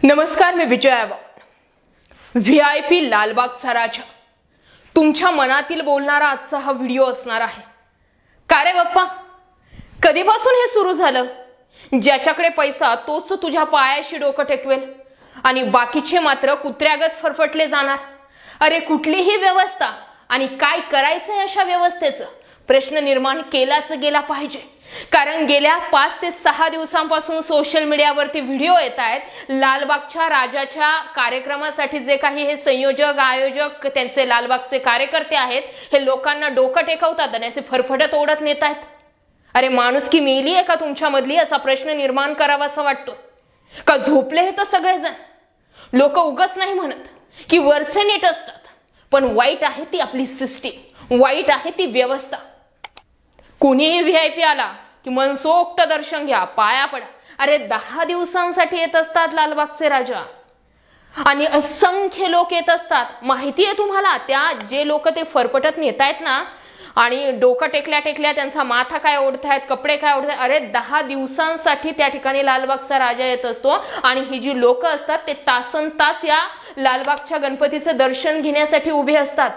नमस्कार, मी विजया वाघ। व्हीआयपी लालबागचा राजा तुमच्या मनातील बोलणारा आजचा हा व्हिडिओ असणार आहे। का रे बाप्पा, कधीपासून हे सुरू झालं? ज्याच्याकडे पैसा तोच तुझ्या पायाशी डोकं टेकवेल आणि बाकीचे मात्र कुत्र्यागत फरफटले जाणार। अरे कुठलीही व्यवस्था आणि काय करायचंय अशा व्यवस्थेचं प्रश्न निर्माण केलाच गेला पाहिजे। कारण गेल्या 5 ते 6 दिवसांपासून सोशल मीडियावरती व्हिडिओ येत आहेत। लालबागच्या राजाच्या कार्यक्रमासाठी जे काही हे संयोजक आयोजक त्यांचे लालबागचे कार्यकर्ते आहेत, हे लोकांना डोकं टेकवतात आणि असे फरफटत ओढत नेत आहेत। अरे माणुसकी मेली आहे का तुमच्यामधली, असा प्रश्न निर्माण करावासा वाटतो का? झोपले हे तर सगळेजण लोक उगच नाही म्हणत की वरचे नीट असतात, पण वाईट आहे ती आपली सिस्टीम, वाईट आहे ती व्यवस्था। कोणीही व्हीआयपी आला की मनसोक्त दर्शन घ्या, पाया पडा। अरे 10 दिवसांसाठी येत असतात लालबागचे राजा आणि असंख्य लोक येत असतात। माहिती आहे तुम्हाला, त्या जे लोक ते फरफटत नेतायत ना आणि डोकं टेकल्या टेकल्या त्यांचा माथा काय ओढतायत, कपडे काय ओढतायत। अरे 10 दिवसांसाठी त्या ठिकाणी लालबागचा राजा येत असतो आणि ही जी लोक असतात ते तासनतास या लालबागच्या गणपतीचं दर्शन घेण्यासाठी उभे असतात।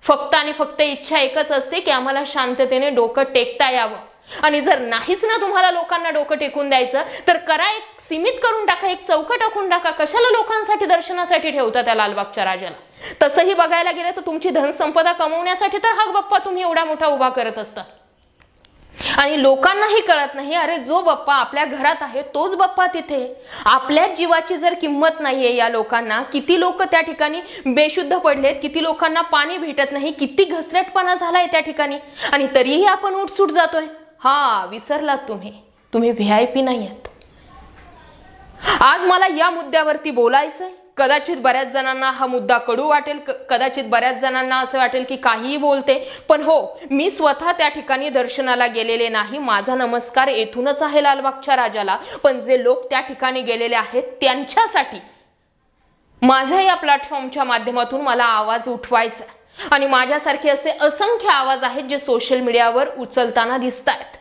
फक्त आणि फक्त इच्छा एकच असते की आम्हाला शांततेने डोकं टेकता यावं। आणि जर नाहीच ना तुम्हाला लोकांना डोकं टेकून द्यायचं तर करा, एक सीमित करून टाका, एक चौकट आखून टाका। कशाला लोकांसाठी दर्शनासाठी ठेवता त्या लालबागच्या राजाला? तसंही बघायला गेलं तर तुमची धनसंपदा कमवण्यासाठी तर हा बाप्पा तुम्ही एवढा मोठा उभा करत असता आणि लोकांनाही कळत नाही। अरे जो बाप्पा आपल्या घरात आहे तोच बाप्पा तिथे। आपल्या जीवाची जर किंमत नाहीये या लोकांना, किती लोक त्या ठिकाणी बेशुद्ध पडलेत, किती लोकांना पाणी भेटत नाही, किती घसरटपणा झालाय त्या ठिकाणी, आणि तरीही आपण उठसूट जातोय। हा विसरलात तुम्ही व्हीआयपी नाही आहेत। आज मला या मुद्द्यावरती बोलायचंय। कदाचित बऱ्याच जणांना हा मुद्दा कडू वाटेल, कदाचित बऱ्याच जणांना असं वाटेल की काहीही बोलते, पण हो, मी स्वतः त्या ठिकाणी दर्शनाला गेलेले नाही। माझा नमस्कार येथूनच आहे लालबागच्या राजाला, पण जे लोक त्या ठिकाणी गेलेले आहेत त्यांच्यासाठी माझ्या या प्लॅटफॉर्मच्या माध्यमातून मला आवाज उठवायचा आणि माझ्यासारखे असे असंख्य आवाज आहेत जे सोशल मीडियावर उचलताना दिसतायत।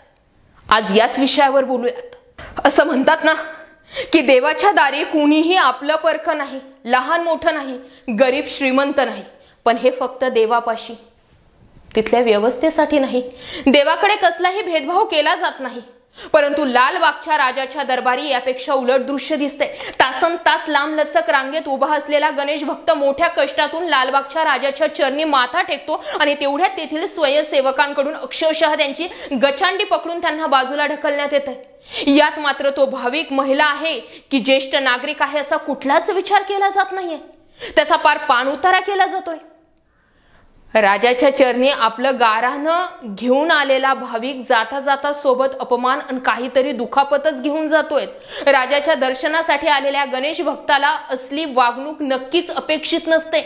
आज याच विषयावर बोलूयात। असं म्हणतात ना की देवाच्या दारी कुणीही आपलं परख नाही, लहान मोठं नाही, गरीब श्रीमंत नाही, पण हे फक्त देवापाशी, तिथल्या व्यवस्थेसाठी नाही। देवाकडे कसलाही भेदभाव केला जात नाही, परंतु लालबागच्या राजाच्या दरबारी यापेक्षा उलट दृश्य दिसते। तासन तास लांब लचक रांगेत उभा असलेला गणेश भक्त मोठ्या कष्टातून लालबागच्या राजाच्या चरणी माथा टेकतो आणि तेवढ्यात तेथील स्वयंसेवकांकडून अक्षरशः त्यांची गचांडी पकडून त्यांना बाजूला ढकलण्यात येते। यात मात्र तो भाविक महिला आहे की ज्येष्ठ नागरिक आहे असा कुठलाच विचार केला जात नाहीये, त्याचा पार पाणउतारा केला जातोय। राजाच्या चरणी आपलं गारानं घेऊन आलेला भाविक जाता जाता सोबत अपमान आणि काहीतरी दुखापतच घेऊन जातोय। राजाच्या दर्शनासाठी आलेल्या गणेश भक्ताला असली वागणूक नक्कीच अपेक्षित नसते।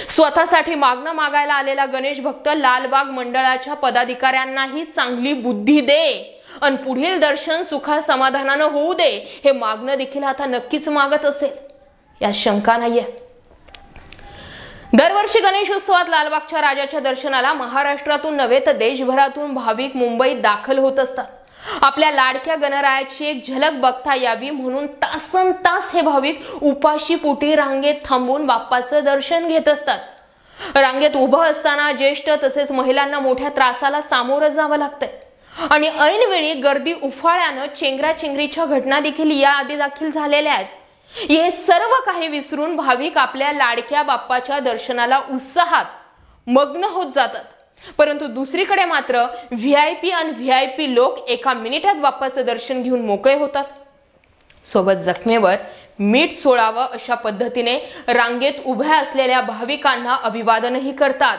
स्वतःसाठी मागणं मागायला आलेला गणेश भक्त लालबाग मंडळाच्या पदाधिकाऱ्यांनाही चांगली बुद्धी दे आणि पुढील दर्शन सुखा समाधानानं होऊ दे हे मागणं देखील आता नक्कीच मागत असेल, यात शंका नाहीये। दरवर्षी गणेश उत्सवात लालबागच्या राजाच्या दर्शनाला महाराष्ट्रातून नव्हे तर देशभरातून भाविक मुंबईत दाखल होत असतात। आपल्या लाडक्या गणरायाची एक झलक बघता यावी म्हणून तासनतास हे भाविक उपाशी पोटी रांगेत थांबून बाप्पाचं दर्शन घेत असतात। रांगेत उभं असताना ज्येष्ठ तसेच महिलांना मोठ्या त्रासाला सामोरं जावं लागतंय आणि ऐनवेळी गर्दी उफाळ्यानं चेंगराचेंगरीच्या घटना देखील या आधी दाखल झालेल्या आहेत। हे सर्व काही विसरून भाविक आपल्या लाडक्या बाप्पाच्या दर्शनाला उत्साहात मग्न होत जातात, परंतु दुसरीकडे मात्र व्हीआयपी आणि व्हीआयपी लोक एका मिनिटात बाप्पाचं दर्शन घेऊन मोकळे होतात, सोबत जखमेवर मीठ सोडावं अशा पद्धतीने रांगेत उभ्या असलेल्या भाविकांना अभिवादनही करतात।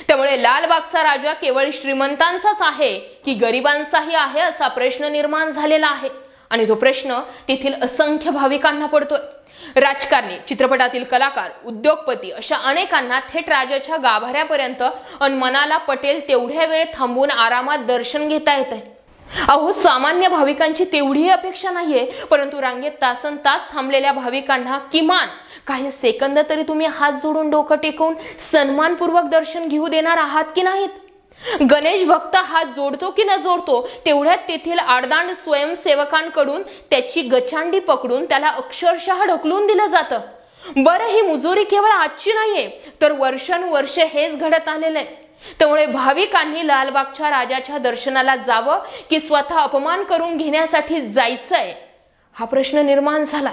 त्यामुळे लालबागचा राजा केवळ श्रीमंतांचाच आहे की गरिबांचाही आहे असा प्रश्न निर्माण झालेला आहे आणि तो प्रश्न तेथील असंख्य भाविकांना पडतोय। राजकारणी, चित्रपटातील कलाकार, उद्योगपती अशा अनेकांना थेट राजाच्या गाभाऱ्यापर्यंत अन मनाला पटेल तेवढ्या वेळ थांबून आरामात दर्शन घेता येतंय। अहो, सामान्य भाविकांची तेवढीही अपेक्षा नाहीये, परंतु रांगेत तासन तास थांबलेल्या भाविकांना किमान काही सेकंद तरी तुम्ही हात जोडून डोकं टेकवून सन्मानपूर्वक दर्शन घेऊ देणार आहात की नाहीत? गणेश भक्त हात जोडतो की न जोडतो तेवढ्यात तेथील आडदांड स्वयंसेवकांकडून त्याची गचांडी पकडून त्याला अक्षरशः ढकलून दिलं जातं. बरं, ही मुजोरी केवळ आजची नाहीये, तर वर्षानुवर्ष हेच घडत आलेलं आहे. त्यामुळे भाविकांनी लालबागच्या राजाच्या दर्शनाला जावं की स्वतः अपमान करून घेण्यासाठी जायचंय, हा प्रश्न निर्माण झाला.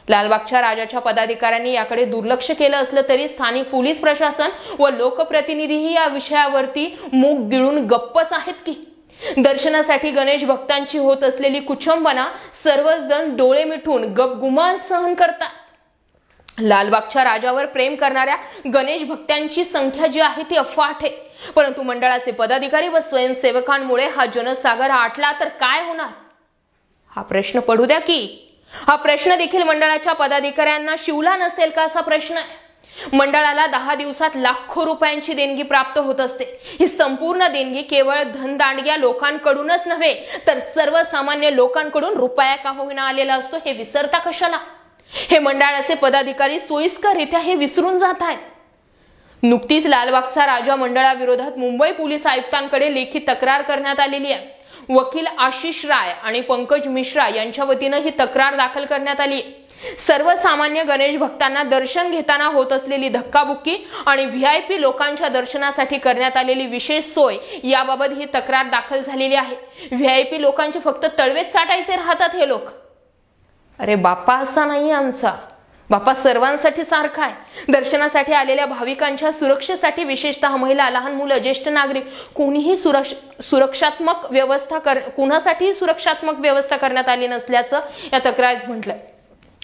लालबागच्या राजाच्या पदाधिकाऱ्यांनी याकडे दुर्लक्ष केलं असलं तरी स्थानिक पोलीस प्रशासन व लोकप्रतिनिधीही या विषयावरती मूग गिळून गप्पच आहेत की. दर्शनासाठी गणेश भक्तांची होत असलेली कुचंबना सर्वच जण डोळे मिटून गपगुमान सहन करतात. लालबागच्या राजावर प्रेम करणाऱ्या गणेश भक्तांची संख्या जी आहे ती अफाट आहे. परंतु मंडळाचे पदाधिकारी व स्वयंसेवकांमुळे हा जनसागर आटला तर काय होणार, हा प्रश्न पडू द्या की. हा प्रश्न देखील मंडळाच्या पदाधिकाऱ्यांना शिवला नसेल का, असा प्रश्न आहे. मंडळाला 10 दिवसात लाखो रुपयांची देणगी प्राप्त होत असते. ही संपूर्ण देणगी केवळ धनदांडग्या लोकांकडूनच नव्हे तर सर्वसामान्य लोकांकडून रुपया का होईना आलेला असतो, हे विसरता कशाला. हे मंडळाचे पदाधिकारी सोयीस्कररित्या हे विसरून जात आहेत. नुकतीच लालबागचा राजा मंडळाविरोधात मुंबई पोलीस आयुक्तांकडे लेखी तक्रार करण्यात आलेली आहे. वकील आशिष राय आणि पंकज मिश्रा यांच्या वतीनं ही तक्रार दाखल करण्यात आली. सर्वसामान्य गणेश भक्तांना दर्शन घेताना होत असलेली धक्काबुक्की आणि VIP लोकांच्या दर्शनासाठी करण्यात आलेली विशेष सोय याबाबत ही तक्रार दाखल झालेली आहे. VIP लोकांचे फक्त तळवेच चाटायचे राहतात हे लोक. अरे बाप्पा असा नाही आमचा, बाप्पा सर्वांसाठी सारखा आहे. दर्शनासाठी आलेल्या भाविकांच्या सुरक्षेसाठी विशेषतः महिला, लहान मुलं, ज्येष्ठ नागरिक कोणीही सुरक्षात्मक व्यवस्था करण्यात आली नसल्याचं या तक्रारीत म्हटलंय.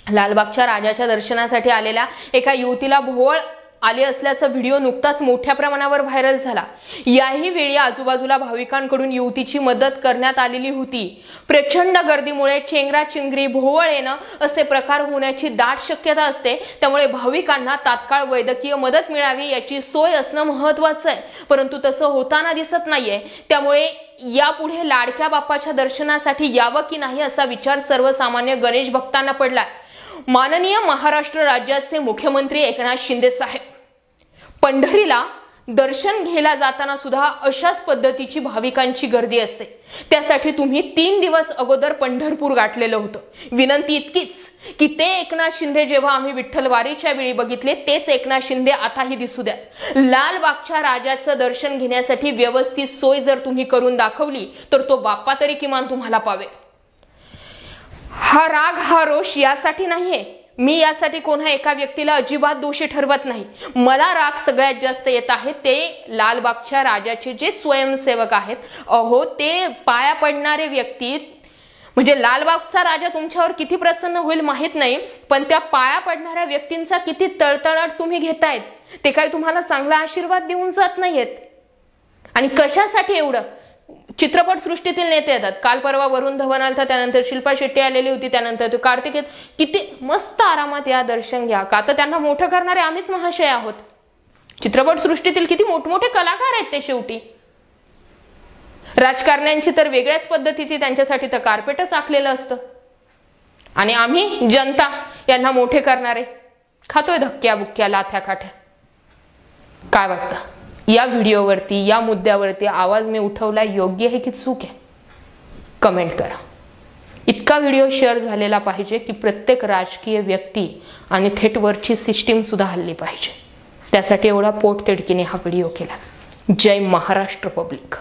लालबागच्या राजाच्या दर्शनासाठी आलेल्या एका युवतीला भोवळ आले असल्याचा व्हिडिओ नुकताच मोठ्या प्रमाणावर व्हायरल झाला. याही वेळी आजूबाजूला भाविकांकडून युवतीची मदत करण्यात आलेली होती. प्रचंड गर्दीमुळे चेंगराचेंगरी, भोवळ येणं असे प्रकार होण्याची दाट शक्यता असते. त्यामुळे भाविकांना तात्काळ वैद्यकीय मदत मिळावी याची सोय असणं महत्वाचं आहे. परंतु तसं होताना दिसत नाहीये. त्यामुळे यापुढे लाडक्या बाप्पाच्या दर्शनासाठी यावं की नाही असा विचार सर्वसामान्य गणेश भक्तांना पडला. माननीय महाराष्ट्र राज्याचे मुख्यमंत्री एकनाथ शिंदे साहेब, पंढरीला दर्शन घ्यायला जाताना सुद्धा अशाच पद्धतीची भाविकांची गर्दी असते. त्यासाठी तुम्ही 3 दिवस अगोदर पंढरपूर गाठलेलं होतं. विनंती इतकीच की ते एकनाथ शिंदे जेव्हा आम्ही विठ्ठलवारीच्या वेळी बघितले तेच एकनाथ शिंदे आताही दिसू द्या. लालबागच्या राजाचं दर्शन घेण्यासाठी व्यवस्थित सोय जर तुम्ही करून दाखवली तर तो बाप्पा तरी किमान तुम्हाला पावे. हा राग, हा रोष यासाठी नाहीये. मी यासाठी कोणा एका व्यक्तीला अजिबात दोषी ठरवत नाही. मला राग सगळ्यात जास्त येत आहे ते लालबागच्या राजाचे जे स्वयंसेवक आहेत. अहो, ते पाया पडणारे व्यक्ती, म्हणजे लालबागचा राजा तुमच्यावर किती प्रसन्न होईल माहित नाही, पण त्या पाया पडणाऱ्या व्यक्तींचा किती तळतळाट तुम्ही घेतायत. ते काही तुम्हाला चांगला आशीर्वाद देऊन जात नाहीयेत. आणि कशासाठी एवढं? चित्रपट सृष्टीतील नेते येतात. काल परवा वरुण धवन आलता, त्यानंतर शिल्पा शेट्टी आलेली होती, त्यानंतर तो कार्तिक. किती मस्त आरामात या दर्शन घ्या. का तर त्यांना मोठं करणारे आम्हीच महाशय आहोत. चित्रपट सृष्टीतील किती मोठमोठे कलाकार आहेत ते. शेवटी राजकारण्यांची तर वेगळ्याच पद्धतीची त्यांच्यासाठी तर कार्पेटच आखलेलं असतं. आणि आम्ही जनता यांना मोठे करणारे खातोय धक्क्या बुक्क्या, लाथ्या काठ्या. काय वाटतं या व्हिडिओवरती, या मुद्द्यावरती आवाज मी उठवला योग्य आहे की चूक आहे? कमेंट करा. इतका व्हिडिओ शेअर झालेला पाहिजे की प्रत्येक राजकीय व्यक्ती आणि थेट वरची सिस्टीम सुद्धा हल्ली पाहिजे. त्यासाठी एवढा पोटतिडकीने हा व्हिडिओ केला. जय महाराष्ट्र पब्लिक.